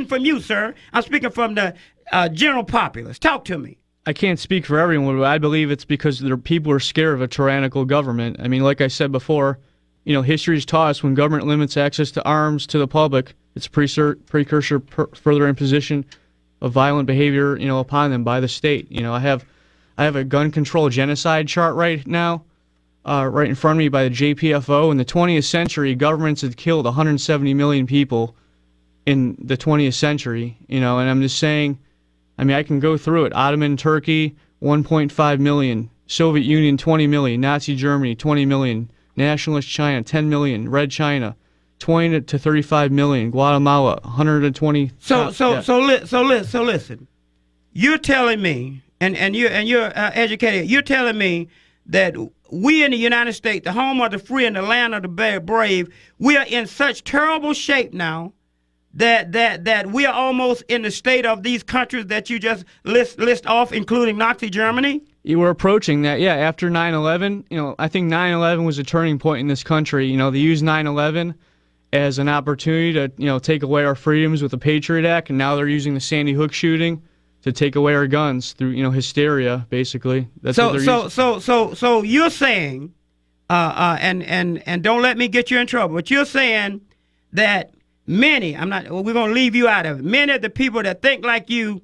from you, sir. I'm speaking from the general populace. Talk to me. I can't speak for everyone, but I believe it's because people are scared of a tyrannical government. I mean, like I said before, history's taught us when government limits access to arms to the public, it's a precursor further imposition of violent behavior, upon them by the state. I have a gun control genocide chart right now, right in front of me by the JPFO. In the 20th century, governments had killed 170 million people in the 20th century, and I'm just saying, I can go through it. Ottoman Turkey, 1.5 million. Soviet Union, 20 million. Nazi Germany, 20 million. Nationalist China, 10 million. Red China, 20 to 35 million. Guatemala, 120. So listen. You're telling me, and you're educated. You're telling me that we in the United States, the home of the free and the land of the brave, we are in such terrible shape now that we are almost in the state of these countries that you just list off, including Nazi Germany? You were approaching that, yeah. After 9/11, I think 9/11 was a turning point in this country. They used 9/11 as an opportunity to, take away our freedoms with the Patriot Act, and now they're using the Sandy Hook shooting to take away our guns through, hysteria, basically. That's what they're using. So you're saying, and don't let me get you in trouble, but you're saying that many, we're going to leave you out of it. Many of the people that think like you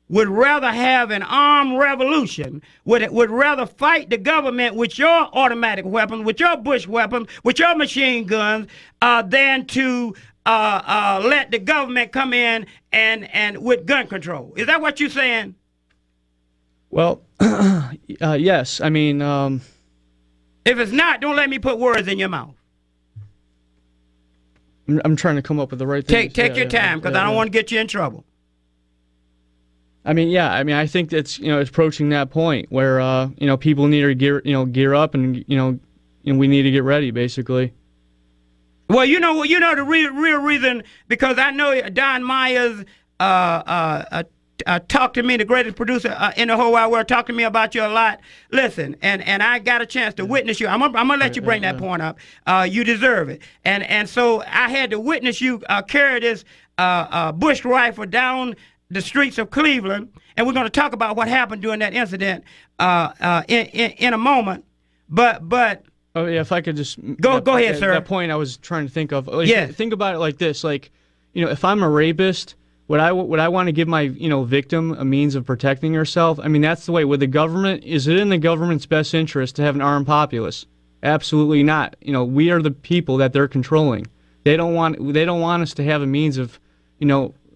would rather have an armed revolution, would rather fight the government with your automatic weapons, with your Bush weapons, with your machine guns, than to let the government come in and with gun control. Is that what you're saying? Well, yes. If it's not, don't let me put words in your mouth. I'm trying to come up with the right thing. Take your time, because I don't want to get you in trouble. I think it's it's approaching that point where people need to gear up, and we need to get ready, basically. Well, the real reason, because I know Don Myers talked to me, the greatest producer in the whole wide world, talked to me about you a lot. Listen, and I got a chance to witness you. I'm gonna let you bring that point up. You deserve it. And so I had to witness you carry this Bush rifle down the streets of Cleveland, and we're going to talk about what happened during that incident in a moment. But oh yeah, if I could just go ahead, sir. That point I was trying to think of. Think about it like this: if I'm a rapist, would I want to give my victim a means of protecting herself? That's the way. With the government, is it in the government's best interest to have an armed populace? Absolutely not. We are the people that they're controlling. They don't want us to have a means of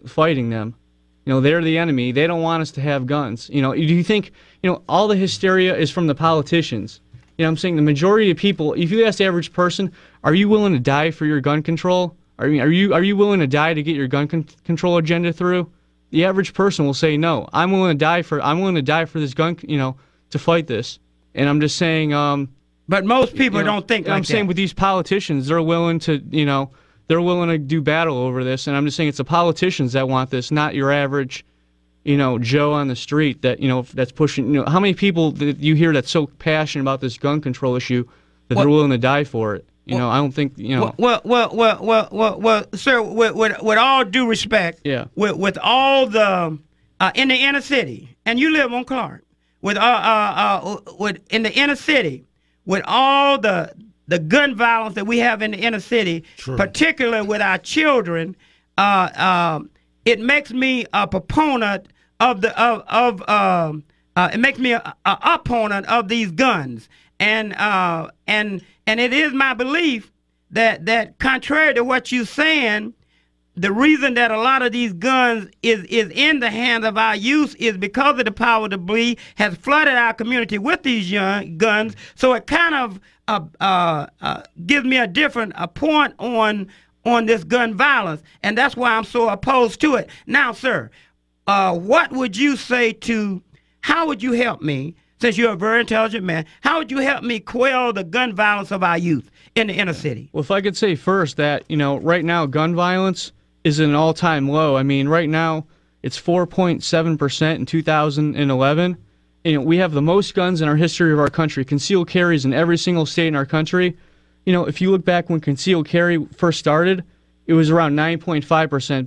fighting them. They're the enemy. They don't want us to have guns. Do you think, all the hysteria is from the politicians? I'm saying the majority of people, if you ask the average person, are you willing to die for your gun control? Are you willing to die to get your gun control agenda through? The average person will say no. I'm willing to die for this gun, to fight this. And I'm just saying, but most people don't think like that. I'm saying with these politicians, they're willing to, they're willing to do battle over this, and I'm just saying it's the politicians that want this, not your average, Joe on the street that that's pushing. How many people that you hear that's so passionate about this gun control issue that they're willing to die for it? I don't think Well, sir. With all due respect, yeah. With all the in the inner city, and you live on Clark, with in the inner city, with all the gun violence that we have in the inner city, True. Particularly with our children, it makes me a proponent of it makes me a opponent of these guns, and it is my belief that contrary to what you're saying, the reason that a lot of these guns is in the hands of our youth is because of the power of the bleed has flooded our community with these young guns. So it kind of gives me a different point on this gun violence, and that's why I'm so opposed to it. Now, sir, what would you say how would you help me, since you're a very intelligent man, how would you help me quell the gun violence of our youth in the inner city? Well, if I could say first that, right now gun violence is an all-time low. Right now it's 4.7% in 2011. We have the most guns in our history of our country. Concealed carries in every single state in our country. If you look back when concealed carry first started, it was around 9.5%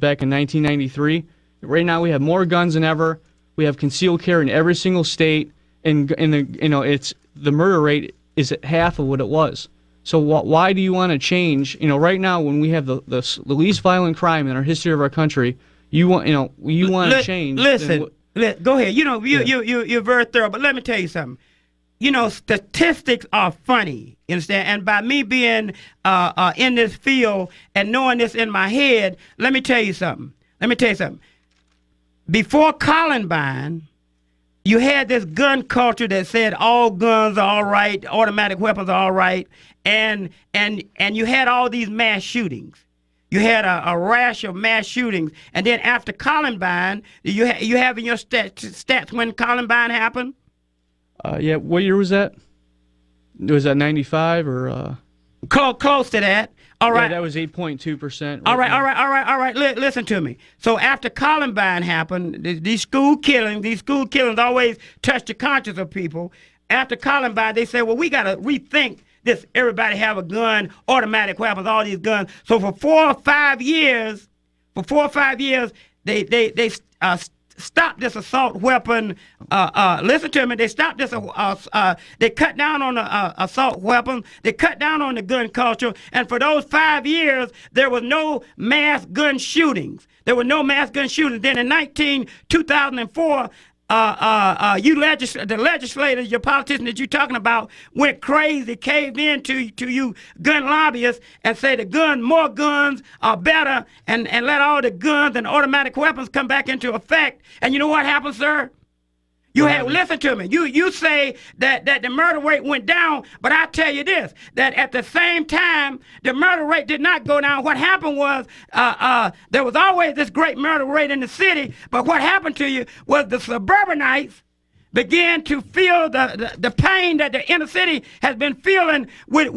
back in 1993. Right now, we have more guns than ever. We have concealed carry in every single state, and the murder rate is at half of what it was. So why do you want to change? Right now, when we have the least violent crime in our history of our country, you want to change. Listen, go ahead. You're very thorough, but let me tell you something. Statistics are funny, you understand? And by me being in this field and knowing this in my head, let me tell you something. Before Columbine, you had this gun culture that said all guns are all right, automatic weapons are all right, and you had all these mass shootings. You had a rash of mass shootings, and then after Columbine, you have in your stats when Columbine happened? Yeah, what year was that? Was that 95 or? Close to that. All right. Yeah, that was 8.2%. All right. Listen to me. So after Columbine happened, these school killings always touch the conscience of people. After Columbine, they said, well, we got to rethink this. Everybody have a gun, automatic weapons, all these guns. So for 4 or 5 years, they stopped this assault weapon. Listen to me. They stopped this. They cut down on the assault weapons. They cut down on the gun culture. And for those 5 years, there was no mass gun shootings. Then in 2004, the legislators, your politicians that you're talking about, went crazy, caved in to you gun lobbyists and say more guns are better, and let all the guns and automatic weapons come back into effect. And you know what happened, sir? Listen to me. You say that the murder rate went down, but I tell you this, that at the same time, the murder rate did not go down. What happened was there was always this great murder rate in the city, but what happened to you was the suburbanites began to feel the pain that the inner city has been feeling with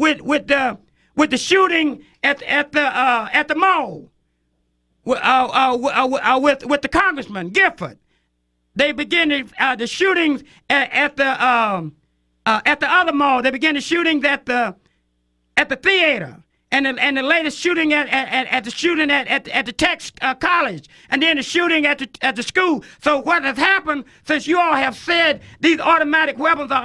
the shooting at the mall with the Congressman Gifford. They began the shootings at the other mall. They began the shootings at the theater, and the latest shooting at the Tech college, and then the shooting at the school. So what has happened, since you all have said these automatic weapons are